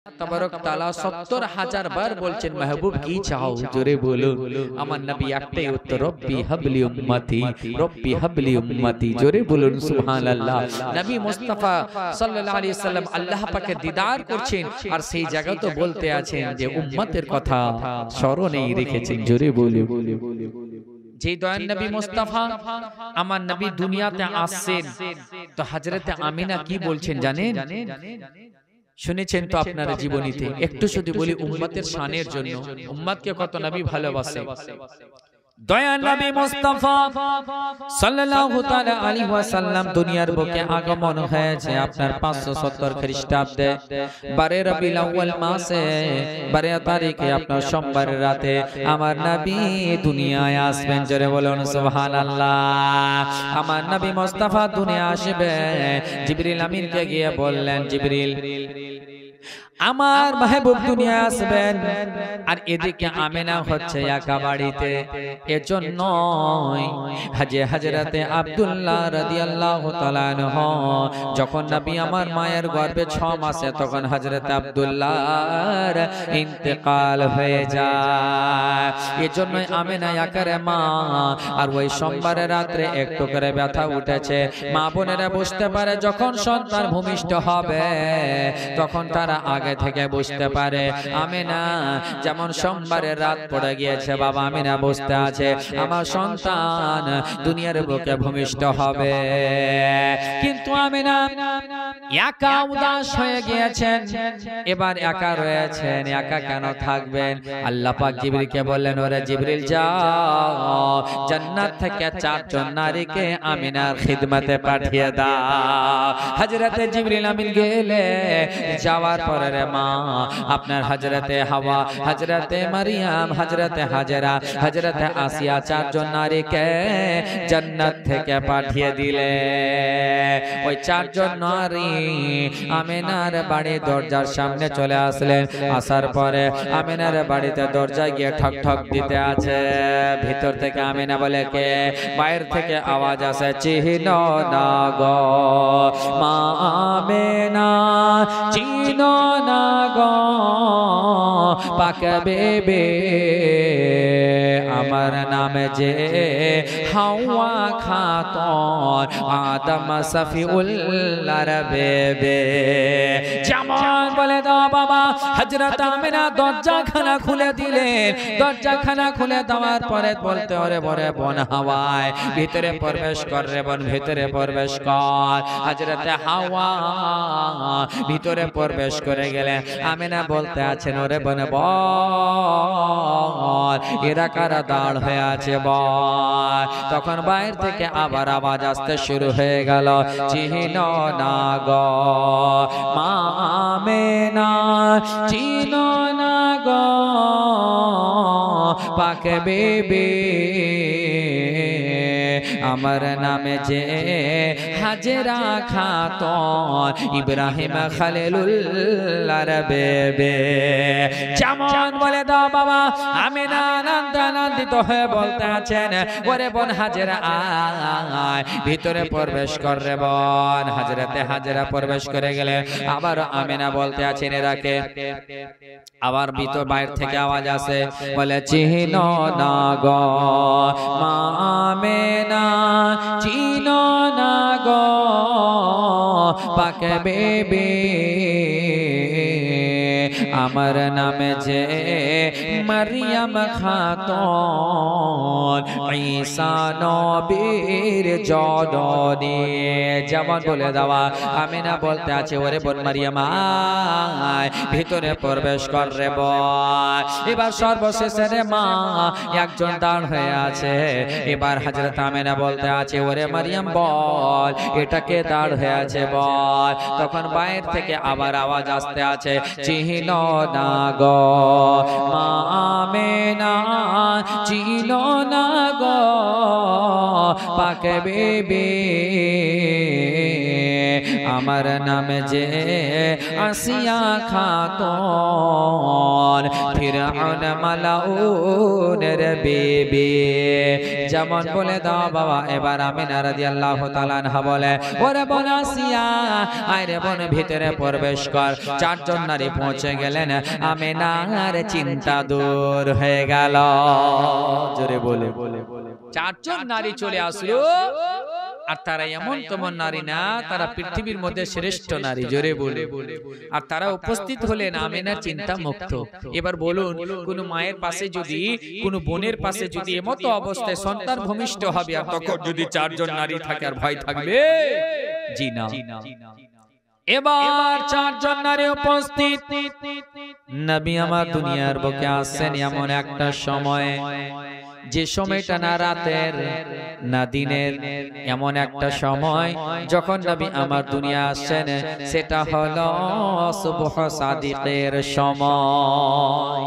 तबारक ताला 70,000 বার বলছেন महबूब की चाहो জোরে বলুন আমার নবী একটাই উত্তর রব্বি হাবলি উম্মতি রব্বি হাবলি উম্মতি জোরে বলুন সুবহানাল্লাহ নবী মুস্তাফা সাল্লাল্লাহু আলাইহি সাল্লাম আল্লাহ পাকের দিদার করছেন আর সেই জায়গা তো বলতে আছেন যে উম্মতের কথা স্মরণেই রেখেছেন জোরে বলুন যে দয়ান নবী মুস্তাফা আমার নবী দুনিয়াতে আসছেন তো হযরতে আমিনা কি বলছেন জানেন শুনেছেন তো আপনারা জীবনীতে একটু শুধু বলি উম্মতের শানের জন্য উম্মতকে কত নবী ভালোবাসে দয়াল নবী মুস্তাফা সাল্লাল্লাহু তাআলা আলাইহি ওয়াসাল্লাম দুনিয়ার বুকে আগমন হয়েছে আপনার 570 খ্রিস্টাব্দে 12 রবিউল আউয়াল মাসে 12 তারিখে আপনার সোমবার রাতে আমার নবী দুনিয়ায় আসবেন জোরে বলুন সুবহানাল্লাহ আমার নবী মুস্তাফা দুনিয়া আসবে জিবরিল আমিনকে গিয়ে বললেন জিবরিল আমার মাহবুব দুনিয়া আসবেন আর এদিকে আমেনা হচ্ছে একা বাড়িতে এজন্য হযরতে আব্দুল্লাহ রাদিয়াল্লাহু তাআলা আনহু যখন নবী আমার মায়ের গর্ভে 6 মাসে তখন হযরতে আব্দুল্লাহর ইন্তেকাল হয়ে যায় এজন্য আমেনা একারে মা আর ওই সোমবারের রাতে একটু করে ব্যথা উঠেছে মা বোনেরা বুঝতে পারে যখন সন্তান ভূমিষ্ঠ হবে তখন তারা আগে থেকে বুঝতে পারে আমিনা যেমন সোমবারের রাত পড়ে গিয়েছে বাবা আমিনা বুঝতে আছে আমার সন্তান দুনিয়ার বুকে ভূমিষ্ঠ হবে কিন্তু আমিনা একা উদাস হয়ে গিয়েছেন এবার একা রয়েছেন একা কেন থাকবেন আল্লাহ পাক জিবরিলকে বললেন ওরে জিবরিল যাও জান্নাত থেকে 4 জন নারীকে আমিনার খিদমতে পাঠিয়ে দাও হযরতে জিবরিল আমিন গেলে যাওয়ার পরে মা আপনার হযরতে হাওয়া হযরতে মারিয়াম হযরতে হাজেরা হযরতে আসিয়া 4 জন নারীকে জান্নাত থেকে পাঠিয়ে দিলে ওই 4 জন নারী আমিনার বাড়ি দরজার সামনে চলে আসলেন আসার পরে আমিনার বাড়িতে দরজায় গিয়ে ঠক ঠক দিতে আছে ভিতর থেকে আমিনা বলে কে বাইরে থেকে আওয়াজ আসে চিনো না গো মা আমিনা চিনো না গো পাক বেবে আমার নাম যে হাওয়া খাতুন আদম সফিউল্লাহর বেবে যেমন বলে দাও বাবা হযরত আমিনা দরজাখানা খুলে দিলেন দরজাখানা খুলে দেওয়ার পরে বলতে ওরে বরে বোন হাওয়ায় ভিতরে প্রবেশ কর রে বোন ভিতরে প্রবেশ কর হযরত হাওয়া ভিতরে প্রবেশ করে গেলেন আমিনা বলতে আছেন ওরে বোন বল এরা কারা দাঁড় হয়ে আছে বল তখন বাইরে থেকে আবার আওয়াজ আসতে শুরু হয়ে গেল চিনো না গো মা আমিনা চিনো না গো পাক বেবে আমার নামে যে হাজেরা খাতুন ইব্রাহিম খলিলুল্লাহর বেবে যেমন বলে দাও বাবা আমিনা আনন্দিত হয়ে বলতে আছেন ওরে বোন হাজেরা আয় ভিতরে প্রবেশ কর রে বোন হযরতে হাজেরা প্রবেশ করে গেলে আবার আমিনা বলতে আছেন এরাকে আবার ভিতর বাইরে থেকে আওয়াজ আসে বলে চিনো না গো মা আমিনা চিনো না গো পাক বেবে আমার নামে যে মারিয়াম খাতুন ঈসা নবীর জননী যেমন বলে দেওয়া আমিনা বলতে আছে ওরে বোন মারিয়াম আয় ভিতরে প্রবেশ কর রে বোন এবার সর্বশেষে রে মা একজন দাঁড় হয়ে আছে এবার হযরত আমিনা বলতে আছে ওরে মারিয়াম বল এটাকে দাঁড় হয়ে আছে বল তখন বাইরে থেকে আবার আওয়াজ আসতে আছে চিনো না গো মা আমিনা চিনো না গো পাক বেবে আমার নাম যে আসিয়া খাতুন ফির ফিরাউন মালাউনের বিবি। যেমন বলে দাও বাবা। এবার আমিনা রাদিয়াল্লাহু তাআলা আনহা বলে, ওরে বোন আসিয়া, আরে বোন ভিতরে প্রবেশ কর। চারজন নারী পৌঁছে গেলেন, আমিনার চিন্তা দূর হয়ে গেল। জোরে বলে, চারজন নারী চলে আসলো, আর তারা এমন তেমন নারী না, তারা পৃথিবীর মধ্যে শ্রেষ্ঠ নারী। জোরে বলে, আর তারা উপস্থিত হলেন আমিনার চিন্তা মুক্ত। এবার বলুন, কোন মায়ের পাশে যদি, কোন বোনের পাশে যদি এমতো অবস্থায় সন্তান ভূমিষ্ঠ হবে, আর তখন যদি চারজন নারী থাকে, আর ভয় থাকবে? জি না। এবার চারজন নারী উপস্থিত। নবী আমার দুনিয়ার বুকে আসছেন এমন একটা সময়, যে সময়টা না রাতের না দিনের, এমন একটা সময় যখন নবী আমার দুনিয়া আসছেন, সেটা হলো সুবহ সাদিকের সময়।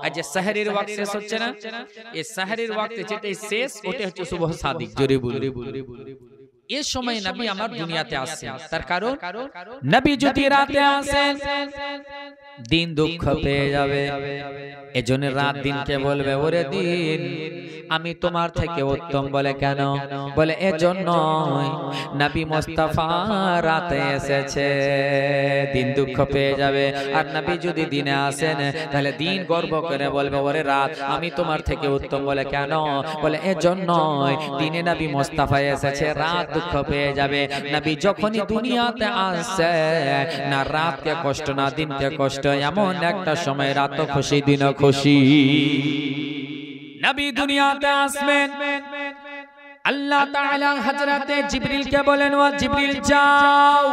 আজ সাহরির ওয়াক্ত শেষ হচ্ছে না, এই সাহরির ওয়াক্তে যেটাই শেষ, ওটা হচ্ছে সুবহ সাদিক। জোরে বলি, এই সময় নবী আমার দুনিয়াতে আসছেন। তার কারণ, নবী যদি রাতে আসেন দিন দুঃখ পেয়ে যাবে। এজন্য রাত দিনকে বলবে, ওরে দিন আমি তোমার থেকে উত্তম। বলে কেন? বলে এজন্য নবী মুস্তাফা রাতে এসেছে, দিন দুঃখ পেয়ে যাবে। আর নবী যদি দিনে আসেন, তাহলে দিন গর্ব করে বলবে, ওরে রাত আমি তোমার থেকে উত্তম। বলে কেন? বলে এজন্য দিনে নবী মুস্তাফা এসেছে, রাত দুঃখ পেয়ে যাবে। নবী যখনই দুনিয়াতে আসছে, না রাতকে কষ্ট না দিনকে কষ্ট, এমন একটা সময়, রাত খুশি দিন খুশি। নবী দুনিয়াতে আসবেন, আল্লাহ তাআলা হযরতে জিবরিলকে বলেন, ও জিবরিল যাও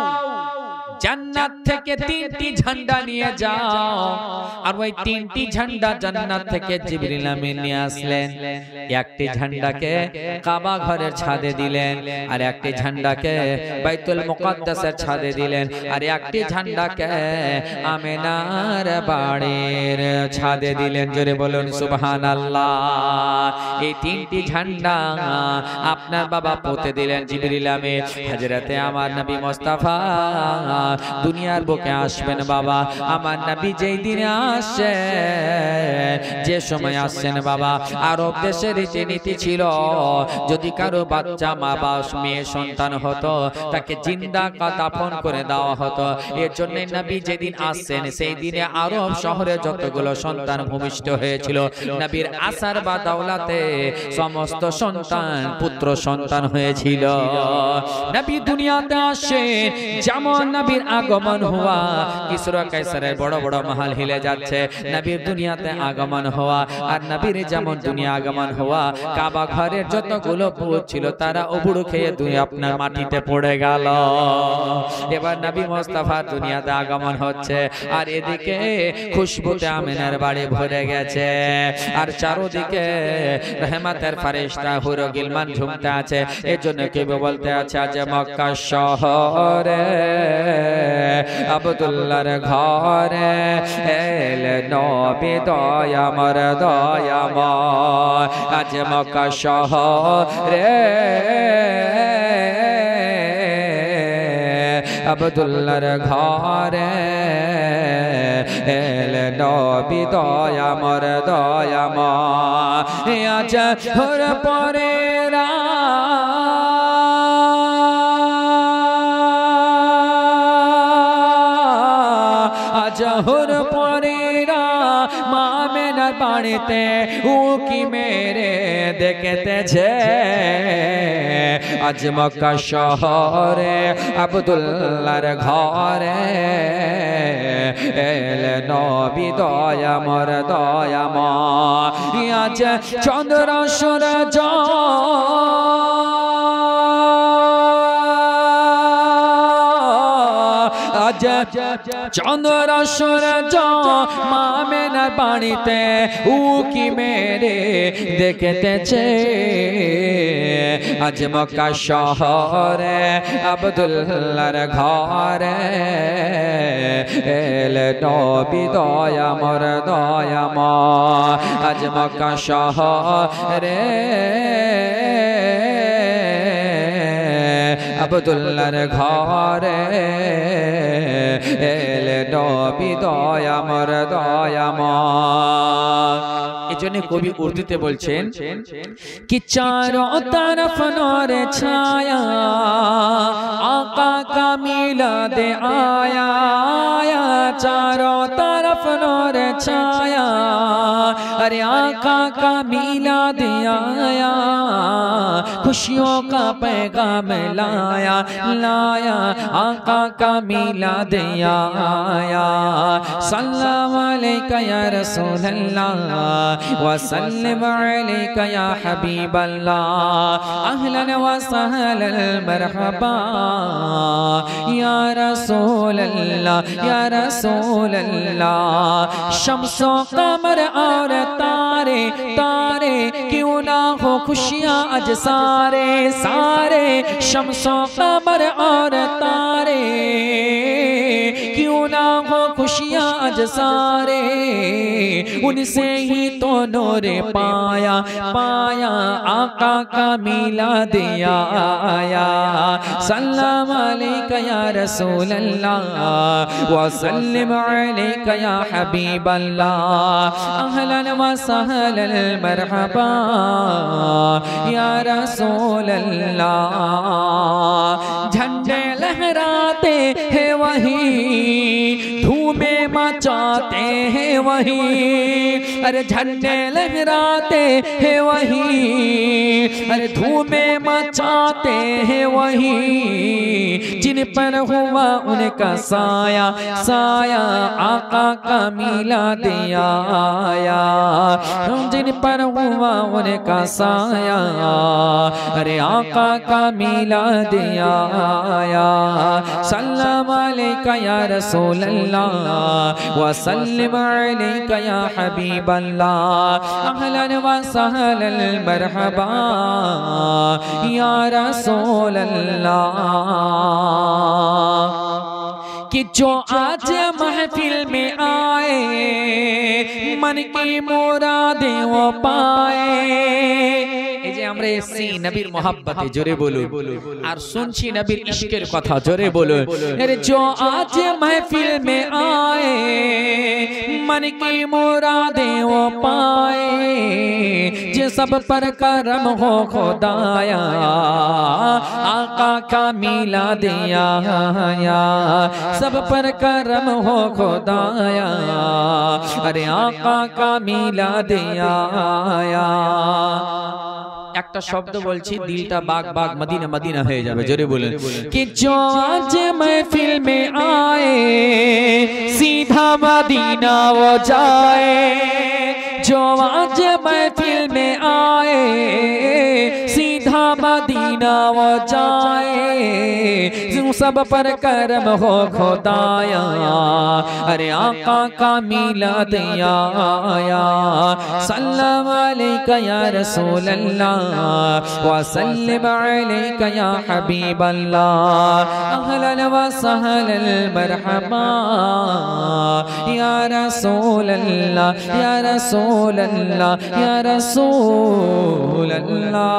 জান্নাত থেকে 3টি ঝান্ডা নিয়ে যাও। আর ওই 3টি ঝান্ডা জান্নাত থেকে জিবরিল আমিন নিয়ে আসলেন। একটি ঝান্ডাকে কাবা ঘরের ছাদে দিলেন, আর একটি ঝান্ডাকে বাইতুল মুকাদ্দাসের ছাদে দিলেন, আর একটি ঝান্ডাকে আমিনার বাড়ির ছাদে দিলেন। জোরে বলুন সুবহানাল্লাহ। এই 3টি ঝান্ডা আপনার বাবা পুঁতে দিলেন জিবরিল আমিন। হযরতে আমার নবী মুস্তাফা দুনিয়ার বুকে আসবেন বাবা। আমার নবী যেই দিনে আসে, যে সময় আসছেন বাবা, আরব দেশের রীতিনীতি ছিল, যদি কারো বাচ্চা মা বা মেয়ে সন্তান হতো, তাকে জিন্দা দাফন করে দেওয়া হতো। এর জন্য নবী যেদিন আসছেন, সেই দিনে আরব শহরে যতগুলো সন্তান ভূমিষ্ঠ হয়েছিল, নবীর আসার বা দাওলাতে সমস্ত সন্তান পুত্র সন্তান হয়েছিল। নবী দুনিয়াতে আসে, যেমন নবীর আগমন হওয়া, কিসরা কায়সারের বড় বড় মহল হিলে যাচ্ছে। নবীর দুনিয়াতে আগমন হওয়া, আর নবীর যেমন দুনিয়া আগমন হওয়া, কাবা ঘরের যতগুলো পুরুষ ছিল, তারা উবুড়ু খেয়ে আপনার মাটিতে পড়ে গেল। এবার নবী মুস্তাফা দুনিয়াতে আগমন হচ্ছে, আর এদিকে খুশবুতে আমিনার বাড়ি ভরে গেছে, আর চারদিকে রহমতের ফেরেশতা হুর গিলমান ঝুমতে আছে। এজন্য কেউ বলতে আছে, আজ মক্কা শহরে আব্দুল্লাহর ঘরে এল নবী দয়াময় দয়াময়। আজ মক্কা শহরে আব্দুল্লাহর ঘরে এল নবী দয়াময় দয়াময়। আজ হর পরে জহর পরেরা মামেনার বাড়িতে উকি মেরে দেখতেছে। আজ মক্কা শহরে আব্দুল্লাহর ঘরে এল নবী দয়াময় দয়াময়। আজ চন্দ্র সূরজ আজ চন্দ্র সূরজ মামেনার বাড়িতে উকি মেরে দেখতেছে। আজ মক্কা শহরে আব্দুল্লাহর ঘরে এল নবী দয়াময় দয়াময়। আজ মক্কা শহরে আব্দুল্লাহর ঘরে এলে নবী দয়ামর দয়াময়। এজন্য কবি উর্দুতে বলছেন कि चारों तरफ नूर छाया आका का मिलाद आया, चारों तरफ नूर छाया अरे आका का मिलाद आया, खुशियों का पैगाम लाया लाया आका का मिलाद आया। सल्लल्लाहु अलैका या रसूल अल्लाह व सल्लम अलैका या हबीब अल्लाह, अहलन व सहलन मरहबा या रसूल अल्लाह या रसूल अल्लाह। शम्सो कमर और तारे तारे क्यों ना हो खुशियाँ अज सारे सारे, शम्सो कमर और तारे क्यों ना हो खुशियाँ अज सारे, उनसे ही तो नूर पाया पाया आका का मिलाद आया। सल्लल्लाहु अलैका या रसूल अल्लाह व सल्लम अलैका या हबीब अल्लाह, अहलन व सहलन मरहबा या रसूल अल्लाह। झंडे लहराते हैं वही धूमें मचाते हैं वही, अरे झंडे लहराते हैं वही अरे धूमें मचाते हैं वही, जिन पर हुआ उनका साया साया आका का मिलाद आया, जिन पर हुआ उनका साया अरे आका का मिलाद आया। सल्लल्लाहु अलैका या रसूल अल्लाह व सल्लम अलैका या हबीब अल्लाह, अहलन व सहलन मरहबा या रसूल अल्लाह। कि जो आज महफिल में आए मन की मुरादें वो पाए। আমরা এসেছি নবীর মহব্বতে, জোরে বলো, আর শুনছি নবীর ইশকের কথা, জোরে বলো। अरे जो आज महफिल में आए मन की मुरादें वो पाए, जे सब पर करम हो खुदाया आका का मिलाद आया, सब पर करम हो खुदाया अरे आका का मिलाद आया। একটা শব্দ বলছি, দিলটা বাগ বাগ মদিনা মদিনা হয়ে যাবে, জোরে বলেন। कि जो आज महफिल में आए सीधा मदीना वो जाए, जो आज महफिल में आए सीधा मदीना वो जाए, सब पर करम हो खुदाया अरे आका का मिलाद आया। सल्लल्लाहु अलैका या रसूल अल्लाह व सल्लम अलैका या हबीब अल्लाह, अहलन व सहलन मरहबा या रसूल अल्लाह या रसूल अल्लाह या रसूल अल्लाह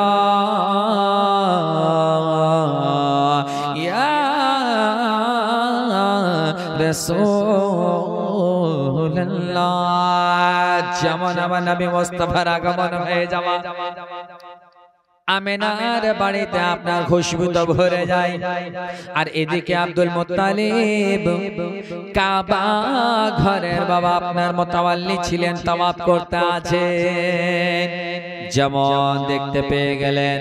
या रसूल अल्लाह। যেমন আমার নবী মুস্তাফার আগমন হয়ে যাওয়া, আমিনার বাড়িতে আপনার খুশবু তো ভরে যায়, আর এদিকে আব্দুল মুত্তালিব কাবা ঘরের বাবা আপনার মুতাওয়াল্লি ছিলেন, তাওয়াফ করতে আছেন। যেমন দেখতে পেয়ে গেলেন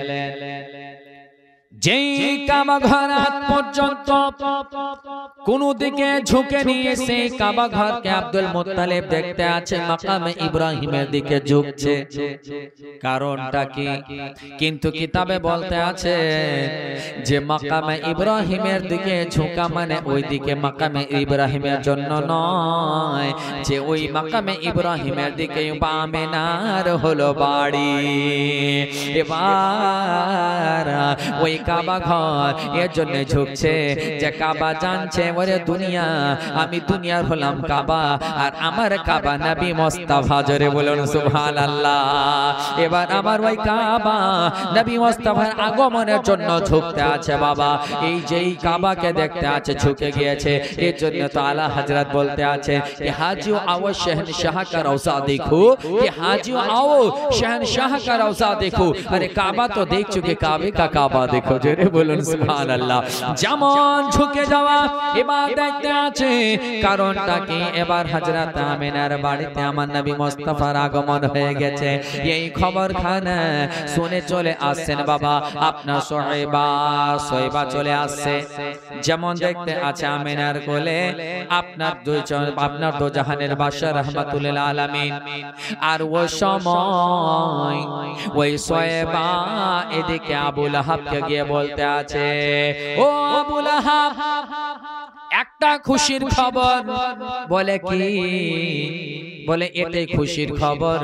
যেই কাবা ঘর আজ পর্যন্ত কোন দিকে ঝুঁকে নিয়ে সেই কাবা ঘরকে আব্দুল মুত্তালিব দেখতে আছে মাকামে ইব্রাহিমের দিকে ঝুঁকছে, কারণটা কি? কিন্তু কিতাবে বলতে আছে যে মাকামে ইব্রাহিমের দিকে ঝুঁকা মানে ওই দিকে মাকামে ইব্রাহিমের জন্য নয়, যে ওই মাকামে ইব্রাহিমের দিকে আমিনার হলো বাড়ি। এবার ওই কাবা ঘর এর জন্য ঝুঁকছে যে কাবা জানছে ওরে দুনিয়া আমি দুনিয়ার হলাম কাবা আর আমার কাবা নবী মুস্তাফা জোরে বলুন সুবহানাল্লাহ এবার আমার ওই কাবা নবী মুস্তাফার আগমনের জন্য ঝুঁকতে আছে বাবা এই যেই কাবাকে দেখতে আছে ঝুঁকে গিয়েছে এর জন্য তো আলা হযরত বলতে আছে कि हाजियो आओ शहनशाह का रौजा देखो कि हाजियो आओ शहनशाह का रौजा देखो अरे काबा तो देख चुके काबे का काबा देखो जोरे बोलুন সুবহানাল্লাহ যেমন ঝুঁকে যাওয়া এবার দেখতে আছে কারণটা কি এবার হযরত আমিনার বাড়িতে আমার নবী মুস্তাফার আগমন হয়ে গেছে এই খবর খানা শুনে চলে আসছেন বাবা আপনার সোহেবা চলে আসছে যেমন দেখতে আছে আমিনার কোলে আপনার আপনার দো জাহানের বাদশা রাহমাতুল লিল আলামিন আর ওই সময় ওই সোহেবা এদিকে আবু লাহাবকে গিয়ে বলতে আছে ও আবু লাহাব একটা খুশির খবর বলে কি বলে এটাই খুশির খবর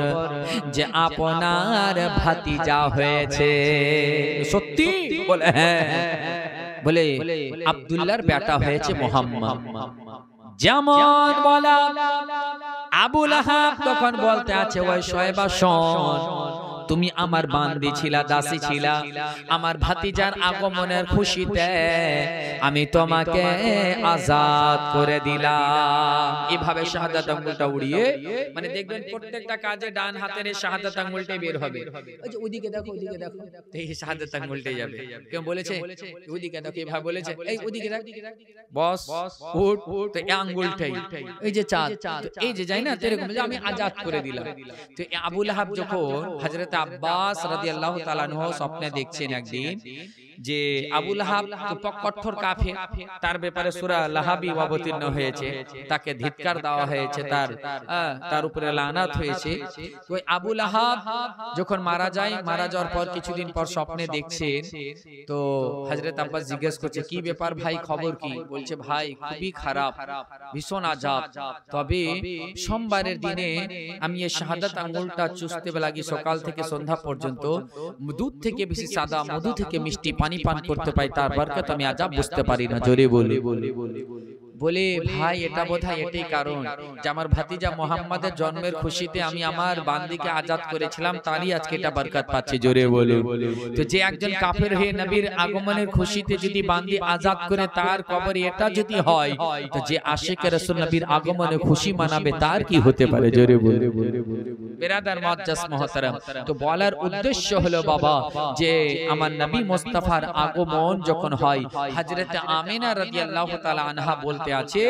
যে আপনার ভাতিজা হয়েছে সত্যি বলে হ্যাঁ বলে আব্দুল্লাহর বেটা হয়েছে মুহাম্মদ যেমন বলা আবু লাহাব তখন বলতে আছে ওই সোহেবা শোন তুমি আমার বান্দি ছিলা দাসী ছিলা আমার ভাতিজার আগমনের খুশিতে আমি তোমাকে আজাদ করে দিলাম এভাবে শাহাদাত আঙ্গুলটা উড়িয়ে মানে দেখবেন প্রত্যেকটা কাজে ডান হাতের এই শাহাদাত আঙ্গুলটাই বের হবে ওই যে ওদিকে দেখো এই শাহাদাত আঙ্গুলটাই যাবে কেউ বলেছে ওদিকে দেখো এভাবে বলেছে এই ওদিকে দেখ বস উঠ তো এই আঙ্গুলটাই এই যে চাঁদ এই যে যাই না এরকম যে আমি আজাদ করে দিলাম তো আবু লাহাব যখন হযরত আব্বাস রাদিয়াল্লাহু তাআলা আনহু স্বপ্নে দেখছেন একদিন যে আবু লাহাব কঠোর কাফের তার ব্যাপারে সূরা লাহাবি অবতীর্ণ হয়েছে তাকে ধিক্কার দেওয়া হয়েছে তার উপরে লানাত হয়েছে তো আবু লাহাব যখন মারা যায় মারা যাওয়ার পর কিছুদিন পর স্বপ্নে দেখছেন তো হযরত আব্বাস জিজ্ঞেস করছে কি ব্যাপার ভাই খবর কি বলছে ভাই খুবই খারাপ ভীষণ আযাব তবে সোমবারের দিনে আমি এই শাহাদাত আঙ্গুলটা চুষতে লাগি সকাল থেকে সন্ধ্যা পর্যন্ত দুধ থেকে বেশি সাদা মধু থেকে মিষ্টি পানি পান করতে পাই তার বরকত আমি আযাব বুঝতে পারি না জোরে বলি বলে ভাই এটা বোধহয় এটাই কারণ যে আমার ভাতিজা মুহাম্মাদের জন্মের খুশিতে আমি আমার বান্দিকে আজাদ করেছিলাম তারই আজকে এটা বরকত পাচ্ছে জোরে বলি তো যে একজন কাফের হয়ে নবীর আগমনের খুশিতে যদি বান্দি আজাদ করে তার কবরে এটা যদি হয় তো যে আশিক রাসূল নবীর আগমনে খুশি মানাবে তার কি হতে পারে জোরে বলি বিরাদার মুআজ্জাজ মুহতারাম তো বলার উদ্দেশ্য হলো বাবা যে আমার নবী মুস্তাফার আগমন যখন হয় হযরত আমিনা রাদিয়াল্লাহু তাআলা আনহা বলতে আছে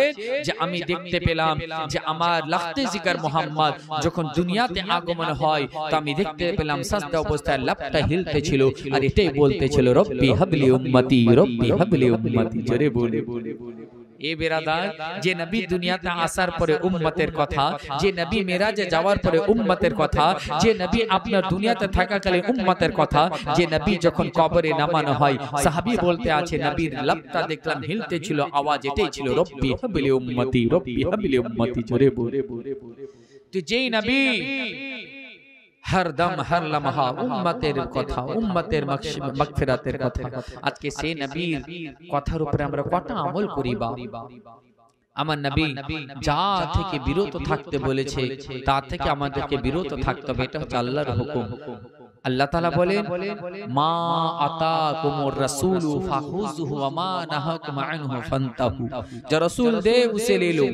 যে আমি দেখতে পেলাম যে আমার লাখতে জিগর মুহাম্মদ যখন দুনিয়াতে আগমন হয় তো আমি দেখতে পেলাম সাজদা অবস্থায় লাপটা হিলতে ছিল আর এটাই বলতে ছিল রব্বি হাবলি উম্মতি জোরে বলি এ বেরাদার যে নবী দুনিয়াতে আসার পরে উম্মতের কথা যে নবী মেরাজে যাওয়ার পরে উম্মতের কথা যে নবী আপনার দুনিয়াতে থাকাকালীন উম্মতের কথা যে নবী যখন কবরে নামানো হয় সাহাবী বলতে আছে নবীর লাপটা দেখলাম হিলতে ছিল আওয়াজ এটাই ছিল রব্বি হাবলি উম্মতি জোরে বলে তো যেই নবী हर दम हर लम्हा उम्मतेर कथा उम्मतेर मगफिरातेर कथा आज के से नबीर कथार ऊपर আমরা কত আমল করি বা আমার নবী যা থেকে বিরত থাকতে বলেছে তা থেকে আমাদেরকে বিরত থাকতে হবে এটা হচ্ছে আল্লাহর হুকুম अल्लाह ताला बोले मा आताकुमुर रसूलु फाखुजुहु व मा नहाकुम अन्हु फंतहु जो रसूल दे उसे ले लो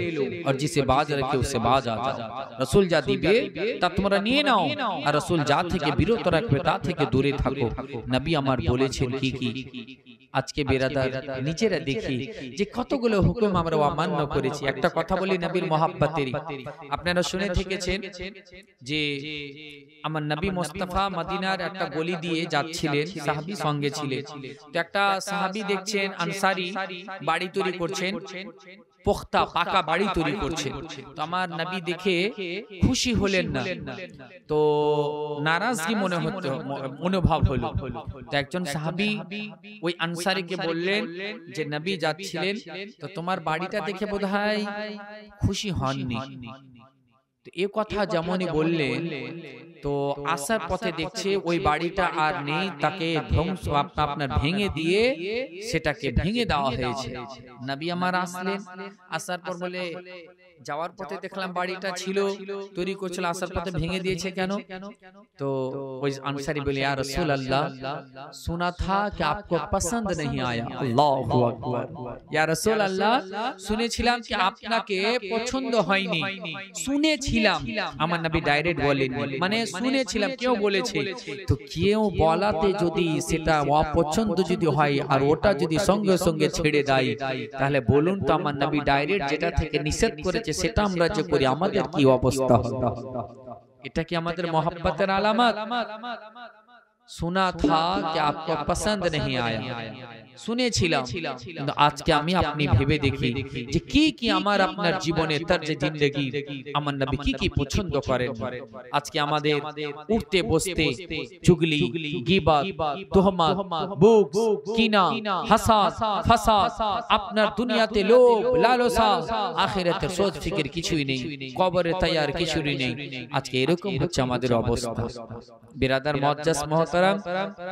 और जिसे बाज रखे उससे बाज आ जाओ रसूल जा दिबे ता তোমরা নিয়ে নাও আর রসূল যা থেকে বিরত রাখবে তা থেকে দূরে থাকো নবী আমার বলেছেন কি কি আজকে বেরাদার নিজেরা দেখি যে কতগুলো হুকুম আমরা অমান্য করেছি একটা কথা বলি নবীর মহব্বতেরই আপনারা শুনে থেকেছেন যে আমার নবী মুস্তাফা মদিনার একটা গলি দিয়ে যাচ্ছিলেন সাহাবী সঙ্গে ছিলেন তো একটা সাহাবী দেখছেন আনসারী বাড়ি তৈরি করছেন পোখতা পাকা বাড়ি তৈরি করছে তো আমার নবী দেখে খুশি হলেন না তো নারাজগি অনুভব হলো তো একজন সাহাবী ওই আনসারীকে বললেন যে নবী যাচ্ছিলেন তো তোমার বাড়িটা দেখে বোধহয় খুশি হননি তো এই কথা যেমনই বললেন, তো আসার পথে দেখছে ওই বাড়িটা আর নেই, তাকে ধ্বংস আপনার ভেঙে দিয়ে সেটাকে ভেঙে দেওয়া হয়েছে। নবী আমার আসলেন, আসার পর বলে যাওয়ার পথে দেখলাম বাড়িটা ছিল, তৈরি করছিল, আসার পথে ভেঙে দিয়েছে কেন? তো ওই আনসারী বলে, ইয়া রাসূলুল্লাহ, सुना था कि आपको पसंद नहीं आया। আল্লাহু আকবার। ইয়া রাসূলুল্লাহ, শুনেছিলাম কি আপনাকে পছন্দ হয়নি। শুনেছিলাম, আমার নবী ডাইরেক্ট বলেননি, মানে শুনেছিলাম কেউ বলেছে। তো কেউ বলাতে যদি সেটা অপছন্দ যদি হয় আর ওটা যদি সঙ্গে সঙ্গে ছেড়ে দেয়, তাহলে বলুন তো আমার নবী ডাইরেক্ট যেটা থেকে নিষেধ করেছে সেটা আমরা যে করি আমাদের কি অবস্থা হবে? এটা কি আমাদের মোহাব্বতের আলামত? सुना था कि आपको पसंद नहीं आया, শুনেছিলাম, কিন্তু আজকে আমি আপনি ভেবে দেখি যে কি কি আমার আপনার জীবনে তর্জে জিন্দেগি আমার নবী কি কি পছন্দ করেন। আজকে আমাদের উঠতে বসতে চুগলি, গীবত, তুহমত, বুকস, কিনা, হাসাদ, ফাসাদ, আপনার দুনিয়াতে লোভ, লালসা, আখিরাতের সোচ ফিকির কিছুই নেই, কবরে তৈয়ার কিছুই নেই। আজকে এরকম হচ্ছে আমাদের অবস্থা। বিরাদার মুআজ্জাজ মুহতারাম,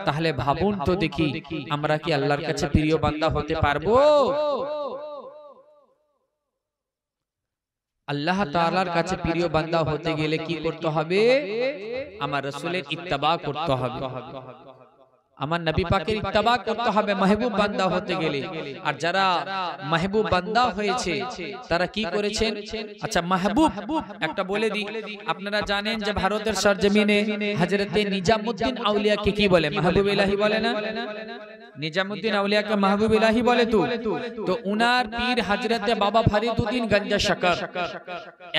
তাহলে ভাবুন তো দেখি আমরা কি আল্লাহর কাছে প্রিয় বান্দা হতে পারবো? আল্লাহ তাআলার কাছে প্রিয় বান্দা হতে গেলে কি করতে হবে? আমার রাসূলের ইত্তেবা করতে হবে, আমার নবী পাকের ইত্তেবা করতে হবে মাহবুব বান্দা হতে গেলে। আর যারা মাহবুব বান্দা হয়েছে তারা কি করেছেন? আচ্ছা, মাহবুব একটা বলে দিই, আপনারা জানেন যে ভারতের সরজমিনে হযরতে নিজামউদ্দিন আউলিয়াকে কি বলে? মাহবুব ইলাহি বলে না? নিজামউদ্দিন আউলিয়াকে মাহবুব ইলাহি বলে। তো উনার পীর হযরতে বাবা ফরিদউদ্দিন গঞ্জ শকর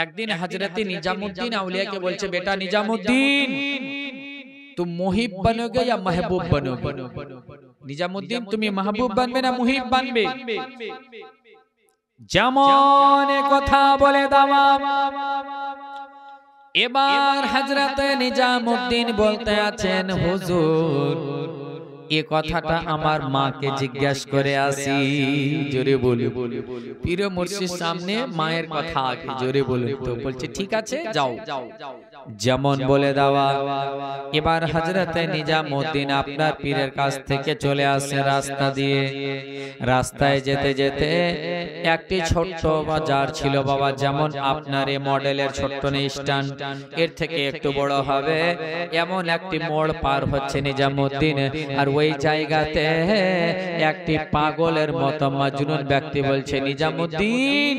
একদিন হযরতে নিজামউদ্দিন আউলিয়াকে বলছে, বেটা নিজামউদ্দিন, तुम मुहिब बनोगे या महबूब बनोगे? निजामुद्दीन তুমি মাহবুব বানবে না মুহিব বানবে? যেমন কথা বলে দাওয়া। এবার হযরত নিজামউদ্দিন বলতে আছেন, হুজুর এই কথাটা আমার মাকে জিজ্ঞেস করে আসি। জোরে বলি, পীর মুর্শিদ সামনে মায়ের কথা আগে জোরে বলি। তো বলছে ঠিক আছে যাও, যেমন বলে দেওয়া। এবার হযরত নিজামউদ্দিন আপনার পীরের কাছ থেকে চলে আসে রাস্তা দিয়ে। রাস্তায় যেতে যেতে একটি ছোট্ট বাজার ছিল বাবা, যেমন আপনার এই মডেলের ছোট্ট স্ট্যান্ড, এর থেকে একটু বড় হবে এমন একটি মোড় পার হচ্ছে নিজামউদ্দিন। আর ওই জায়গাতে একটি পাগলের মতো মজনুন ব্যক্তি বলছে, নিজামউদ্দিন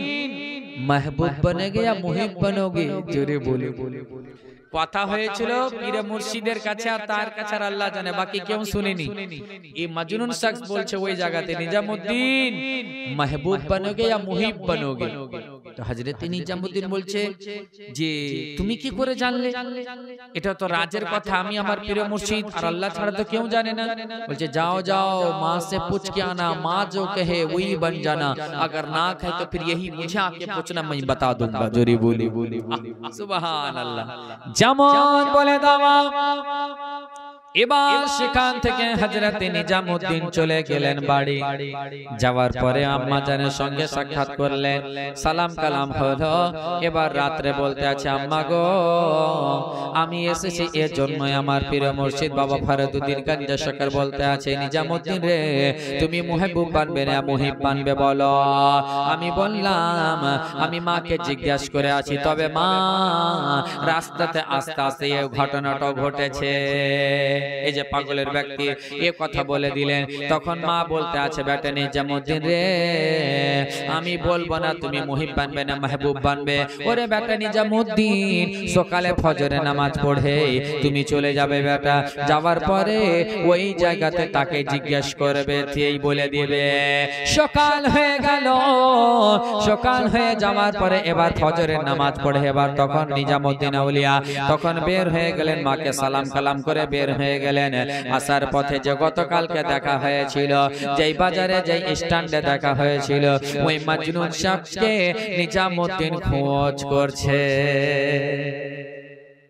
महबूब बनेगे या मुहिब बनोगे? जोरे बोले। কথা হয়েছিল পীর মুর্শিদের কাছে আর তার কাছে, আর আল্লাহ জানে, বাকি কেউ শুনেনি। এই মজনুন শখস বলছে ওই জায়গাতে, নিজামউদ্দিন महबूब बनोगे या मुहिब बनोगे? তো হযরত নিজামউদ্দিন বলছে যে তুমি কি করে জানলে? এটা তো রাজের কথা, আমি আমার পীর মুর্শিদ আর আল্লাহ ছাড়া তো কেউ জানে না। বলছে যাও যাও मां से पूछ के आना, मां जो कहे वही बन जाना, अगर ना कहे तो फिर यही मुझे आके पूछना, मैं बता दूंगा। जोरी बोली सुभान अल्लाह। যেমন বলে দাওয়া। এবার সেখান থেকে হযরত নিজামউদ্দিন চলে গেলেন বাড়ি। যাওয়ার পরে আম্মা জানের সঙ্গে সাক্ষাৎ করলেন, সালাম কালাম হলো। এবার রাত্রে বলতে আছে, আম্মা গো আমি এসেছি এর জন্য আমার পীর মুর্শিদ বাবা ফরিদউদ্দিন গঞ্জ শকর বলতে আছে, নিজামউদ্দিন রে তুমি মুহিব বানবে না মুহিব বানবে বলো? আমি বললাম আমি মাকে জিজ্ঞাসা করে আছি, তবে মা রাস্তাতে আস্তে আস্তে এই ঘটনাটা ঘটেছে। এই যে পাগলের ব্যক্তি এই কথা বলে দিলেন, তখন মা বলতে আছে, বেটা নিজামউদ্দিন রে আমি বলবো না তুমি মুহিব বানবে না মাহবুব বানবে। ওরে বেটা নিজামউদ্দিন সকালে ফজরের নামাজ পড়ে তুমি চলে যাবে বেটা, যাওয়ার পরে ওই জায়গাতে তাকে জিজ্ঞেস করবে, সেই বলে দিবে। সকাল হয়ে গেল, সকাল হয়ে যাওয়ার পরে এবার ফজরের নামাজ পড়ে এবার তখন নিজামউদ্দিন আউলিয়া তখন বের হয়ে গেলেন, মাকে সালাম কালাম করে বের হয়ে গেলেন। আসার পথে যে গতকালকে দেখা হয়েছিল, যেই বাজারে যেই স্ট্যান্ডে দেখা হয়েছিল, ওই মজনুন শখসকে নিজামউদ্দিন খোঁজ করছে।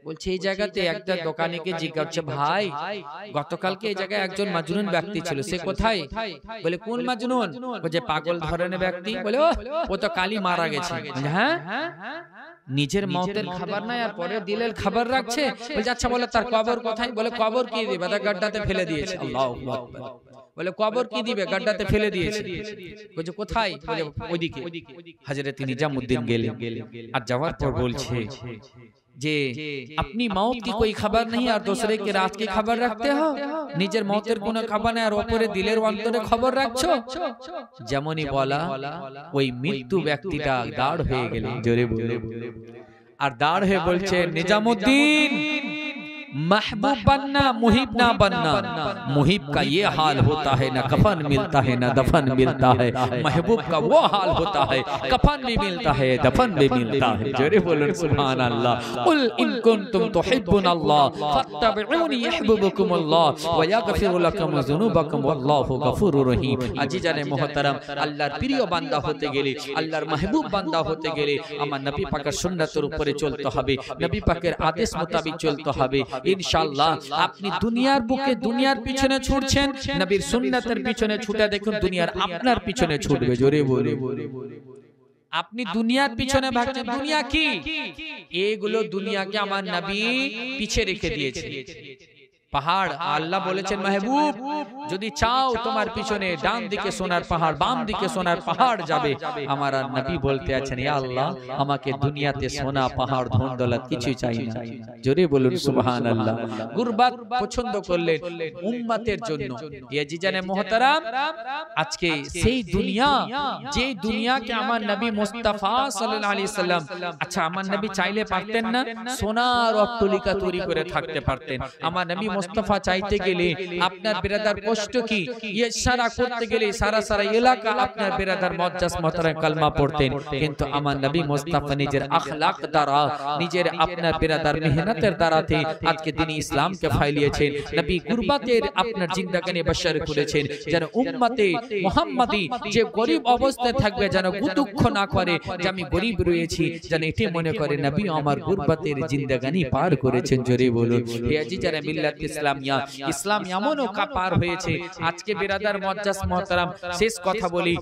বলছে এই জায়গাতে একটা দোকানিকে জিজ্ঞাসা করছে, ভাই গতকালকে এই জায়গায় একজন মাজনুন ব্যক্তি ছিল, সে কোথায়? বলে কোন মাজনুন? বলে পাগল ধরনের ব্যক্তি। বলে ও তো কালই মারা গেছে। হ্যাঁ, নিজের মওতের খবর নাই আর পরে দিলের খবর রাখছে। বলে আচ্ছা বলে তার কবর কোথায়? বলে কবর কি দিবে, তা গাড্ডাতে ফেলে দিয়েছে। আল্লাহু আকবার। বলে কবর কি দিবে, গাড্ডাতে ফেলে দিয়েছে। বলে কোথায়? বলে ওইদিকে। হযরত নিজামউদ্দিন গেলেন, আর যাওয়ার পর বলছে যে अपनी मौत की कोई खबर नहीं और दूसरे के रात की खबर रखते हो, নিজের মওতের কোনো খবর নাই আর উপরে দিলের অন্তরে খবর রাখছো। যেমনই বলা ওই মৃত্যু ব্যক্তিটা দাঁড় হয়ে গেলেন, জোরে বলে, আর দাঁড় হয়ে বলছে निजामुद्दीन महबूब बनना मुहिब ना बनना। मुहिब का ये हाल होता है, ना कफन मिलता है ना दफन मिलता है। महबूब का वो हाल होता है, कफन भी मिलता है दफन भी मिलता है। जोरे बोलो सुभान अल्लाह। कुल इन कुंतुम तुहिब्बुन अल्लाह फत्तबिऊनी यहबुबकुम अल्लाह व यगफिर लकुम जुनुबकुम वल्लाहु गफुरुर रहीम। अजीजाने मोहतरम, আল্লাহর প্রিয় বান্দা হতে গেলে, আল্লাহর মাহবুব বান্দা হতে গেলে আমার নবী পাকের সুন্নাতের উপরে চলতে হবে, নবী পাকের আদেশ মোতাবেক চলতে হবে। ইনশাআল্লাহ আপনি দুনিয়ার বুকে দুনিয়ার পিছনে ছুটছেন, নবীর সুন্নাতের পিছনে ছুটে দেখুন দুনিয়ার আপনার পিছনে ছুটবে। জোরে বলে, আপনি দুনিয়ার পিছনে ভাগছেন। দুনিয়া কি? এগুলো দুনিয়াকে আমার নবী পিছে রেখে দিয়েছে। পাহাড় আল্লাহ বলেছেন মাহবুব যদি চাও তোমার পিছনে ডান দিকে সোনার পাহাড়, বাম দিকে সোনার পাহাড় যাবে। আমার নবী বলতে আছেন ইয়া আল্লাহ আমাকে দুনিয়াতে সোনা পাহাড় ধন দৌলত কিছু চাই না। জোরে বলুন সুবহানাল্লাহ। গুরবাত পছন্দ করলেন উম্মতের জন্য। ইয়া জিজানে মুহতারাম, আজকে সেই দুনিয়া, যে দুনিয়াকে আমার নবী মুস্তাফা সাল্লাল্লাহু আলাইহি সাল্লাম, আচ্ছা আমার নবী চাইলে পারতেন না সোনার অট্টালিকা তৈরি করে থাকতে পারতেন। আমার নবী মুস্তাফা চাইতে গেলে আপনার বিরাদার কষ্ট কি, ইশারা করতে গেলে সারা সারা এলাকা আপনার বিরাদার মুআজ্জাজ মুহতারাম কালমা পড়তেন। কিন্তু আমার নবী মুস্তাফা নিজের আখলাক দ্বারা, নিজের আপনার বিরাদার মেহনতের দ্বারাতে আজকে দ্বীন ইসলামকে ফাইলিয়েছেন। নবী কুরবাতের আপনার জিন্দেগানি বশর করেছেন যেন উম্মতে মুহাম্মাদি যে গরীব অবস্থায় থাকবে যেন দুঃখ না করে যে আমি গরীব রয়েছি, যেন এটি মনে করে নবী আমার গুরবাতের জিন্দেগানি পার করেছেন। জোরে বলুন হে আজিজারে মিল্লাত ইসলামিয়া। ইসলাম এমনও পার হয়েছে আজকে বিরাদার মুআজ্জাজ মুহতারাম, শেষ কথা বলি।